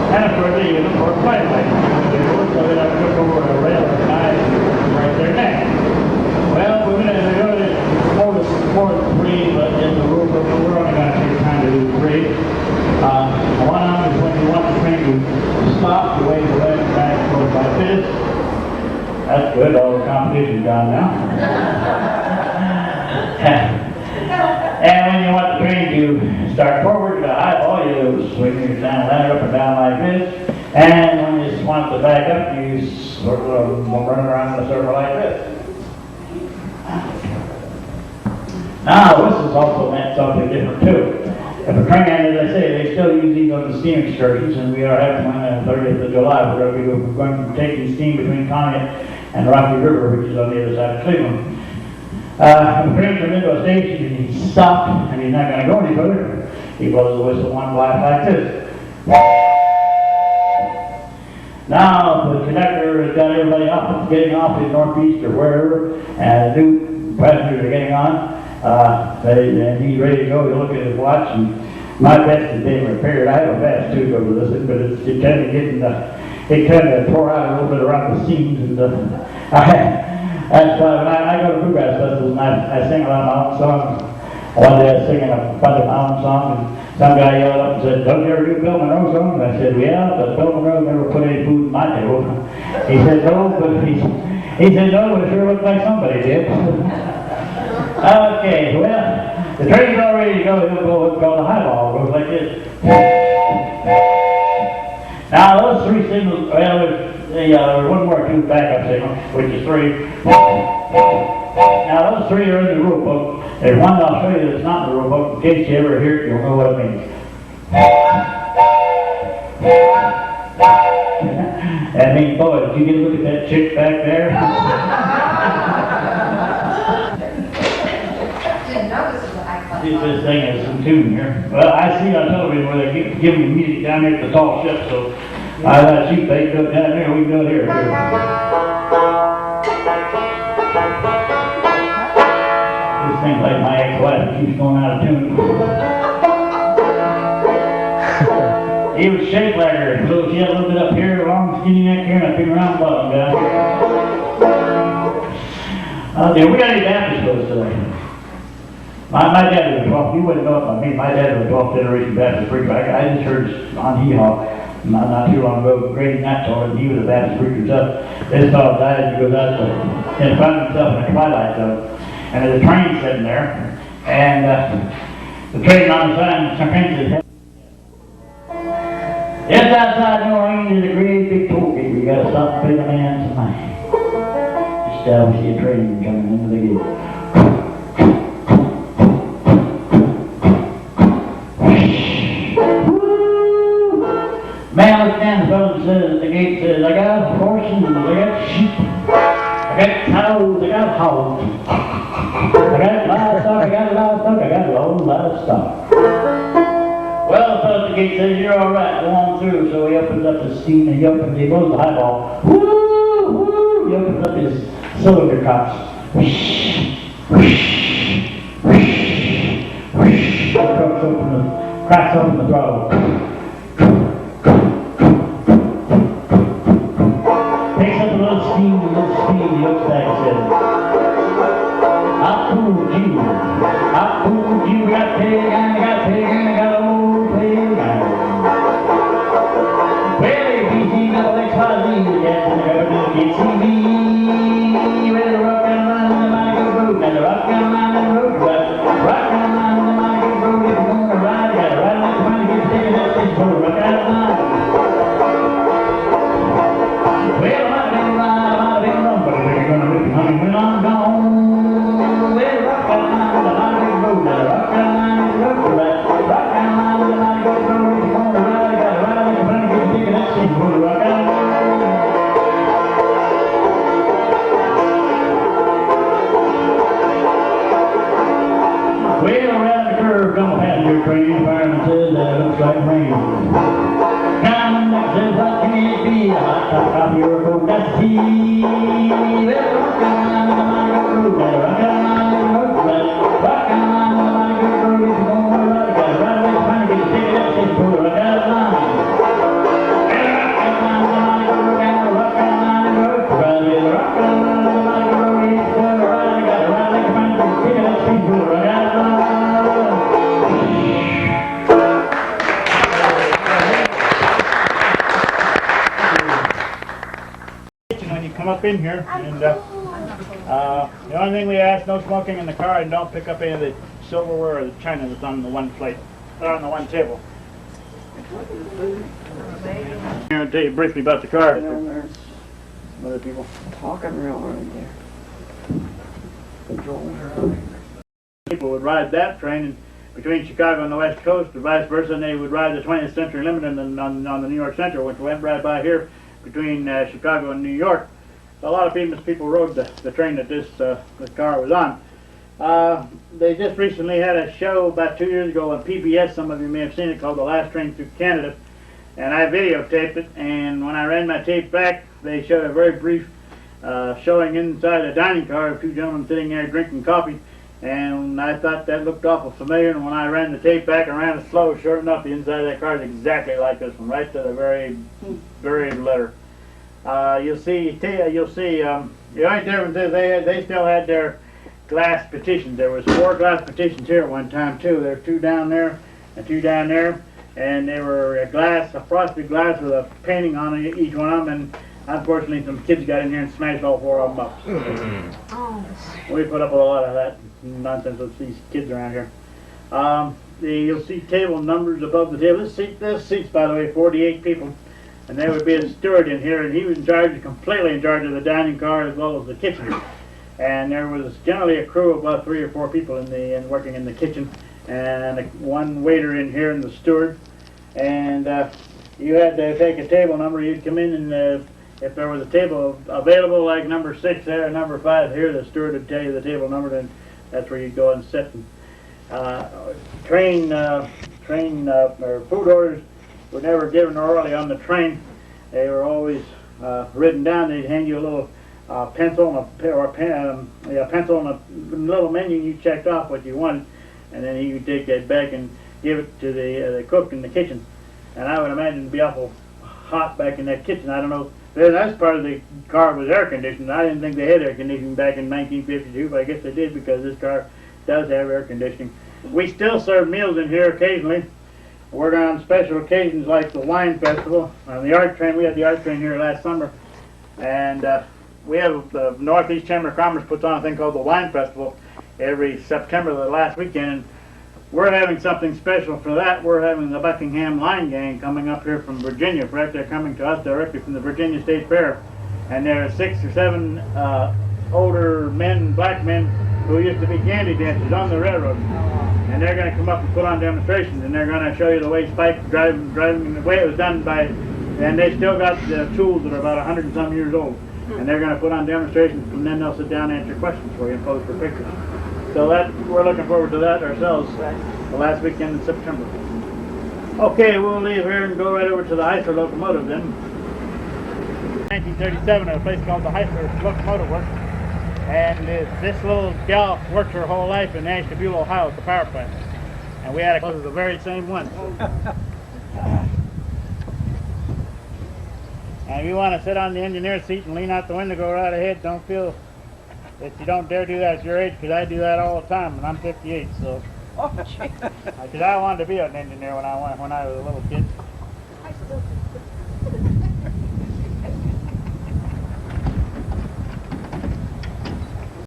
And of course, they use them for flight lights. So they have to look over a rail at night and right there next. Well, we're going to go to 4 to 3, but in the rule book, we're only going to take time to do 3. One of them is when you want the train to stop, you wave the left and back and forth like this. That's good, all the competition's gone now. And when you want the train to start forward, the high ball, you swing your ladder up and down like this. And when you just want to back up, you sort of run around in a circle like this. Now, this is also meant something different too. If a train, as I say, they still use these on the steam excursions, and we are having one on the 30th of July. We're going to be taking steam between Conneaut and Rocky River, which is on the other side of Cleveland. When the train comes into a station and he's stopped and he's not going to go any further, he blows the whistle one blast like this. Now, the conductor has got everybody off, getting off in Northeast or wherever, and the new passengers are getting on. And he's ready to go. You look at his watch, and my vest is being repaired. I have a vest too, go with this, but it's kind of getting it kind of tore out a little bit around the seams, and that's why when I go to bluegrass festivals and I sing a lot of my own songs. One day I was singing a bunch of my own songs, and some guy yelled up and said, "Don't you ever do Bill Monroe songs?" And I said, "Yeah, but Bill Monroe never put any food in my table." He said, "No, but he said, no, but it sure looked like somebody did." Okay, well, the train's all ready to go. He'll go what's called a highball. It goes like this. Now, those 3 signals, well, there's one more two backup signals, which is 3. Now, those 3 are in the rule book. There's one I'll show you that's not in the rule book. In case you ever hear it, you'll know what it means. That means, boy, did you get a look at that chick back there? This thing is some tune here. Well, I see on television where they keep giving you music down here at the tall ship, so I thought, shoot, they can do it down here, we can do it here too. This thing's like my ex-wife, it keeps going out of tune. He was shaped like her, so she had a little bit up here, long skinny neck here, and a big round bottom down here. Okay, we got any Baptist schools today? My dad was a 12th, you wouldn't know it by me, my dad was a 12th generation Baptist preacher. I just heard on Hee-Haw not too long ago, Grady Knapp told him he was a Baptist preacher himself. This fellow died and he goes out and found himself in a twilight zone. And there's a train sitting there, and the train on the side, some train says, "Just outside New Orleans is a great big toll gate. We gotta stop and pay the man some money." Just we see a train coming into the gate. Man looks down the phone and says at the gate, says, "I got horses, I got sheep, I got cows, I got hogs, I got livestock, I got a whole lot of stock." Well, the fellow at the gate says, "You're all right, go on through." So he opens up his steam and he blows the highball. Woo, woo, he opens up his cylinder cops. Whoosh, whoosh, whoosh, whoosh. Cracks open the throttle. Takes up a little speed, he looks back and says, "I fooled you. I fooled you. I got paid again, I got paid again, I got old paid again." Well, ABC, double XYZ, yes, and the government can see me. Well, the rock and line in the mighty good road, and the rock and line in the road, rock and line in the mighty good road. If you're going to ride, you got to ride like the money gets taken up, it's for the rock and line. Well, I might have been wrong, but if you're going to rip honey when I'm gone. Well, rock and line in the mighty good road, now the rock and line in the road, rock and line in the mighty good road. If you're going to ride, you got to ride like the money gets taken up, it's for the rock and line. Well, around the curve, come a passenger train, fireman says that looks like rain. Conductor says, "What can it be? A hot cup of coffee or a cold cup of tea?" Well, rock and line in the mighty good road, rock and line in the road, rock and line in the mighty good road. If you're going to ride, you got to ride like the money gets taken up, it's for the rock and line. up in here, and the only thing we ask, no smoking in the car, and don't pick up any of the silverware or the china that's on the one plate, or on the one table. I'm going to tell you briefly about the car. There's Other people. talking real right there. People would ride that train between Chicago and the West Coast, or vice versa, and they would ride the 20th Century Limited on the New York Central, which went right by here between Chicago and New York. So a lot of famous people rode the train that this car was on. They just recently had a show about 2 years ago on PBS. Some of you may have seen it, called The Last Train Through Canada. And I videotaped it, and when I ran my tape back, they showed a very brief showing inside a dining car of two gentlemen sitting there drinking coffee. And I thought that looked awful familiar, and when I ran the tape back and ran it slow, sure enough, the inside of that car is exactly like this one, right to the very letter. You'll see the only difference is they still had their glass partitions. There was 4 glass partitions here at one time too. There were 2 down there and 2 down there, and they were a frosted glass with a painting on each one of them. And unfortunately, some kids got in here and smashed all 4 of them up. Oh. We put up with a lot of that nonsense with these kids around here. You'll see table numbers above the table. This seats, by the way, 48 people. And there would be a steward in here, and he was completely in charge of the dining car as well as the kitchen. And there was generally a crew of about 3 or 4 people working in the kitchen, and one waiter in here and the steward. And you had to take a table number. You'd come in, and if there was a table available, like number 6 there and number 5 here, the steward would tell you the table number, then that's where you'd go and sit. Train or food orders were never given orally on the train. They were always written down. They'd hand you a little pencil and a little menu. You checked off what you wanted, and then you would take that back and give it to the cook in the kitchen. And I would imagine it'd be awful hot back in that kitchen. I don't know. That's part of the car was air conditioned. I didn't think they had air conditioning back in 1952, but I guess they did because this car does have air conditioning. We still serve meals in here occasionally. We're on special occasions like the wine festival. On the art train, we had the art train here last summer, and we have the Northeast Chamber of Commerce puts on a thing called the wine festival every September, the last weekend. And we're having something special for that. We're having the Buckingham Line Gang coming up here from Virginia. In fact, they're coming to us directly from the Virginia State Fair. And there are 6 or 7 older men, black men, who used to be candy dancers on the railroad. And they're going to come up and put on demonstrations, and they're going to show you the way Spike driving the way it was done by, and they still got the tools that are about 100 and some years old. And they're going to put on demonstrations, and then they'll sit down and answer questions for you and pose for pictures. So we're looking forward to that ourselves, the last weekend in September. Okay, we'll leave here and go right over to the Heisler locomotive then. 1937 at a place called the Heisler Locomotive Works. And this little gal worked her whole life in Ashtabula, Ohio at the power plant. And we had a close to the very same one. And if you want to sit on the engineer's seat and lean out the window, go right ahead. Don't feel that you don't dare do that at your age, because I do that all the time, and I'm 58, so. Because I wanted to be an engineer when I was a little kid.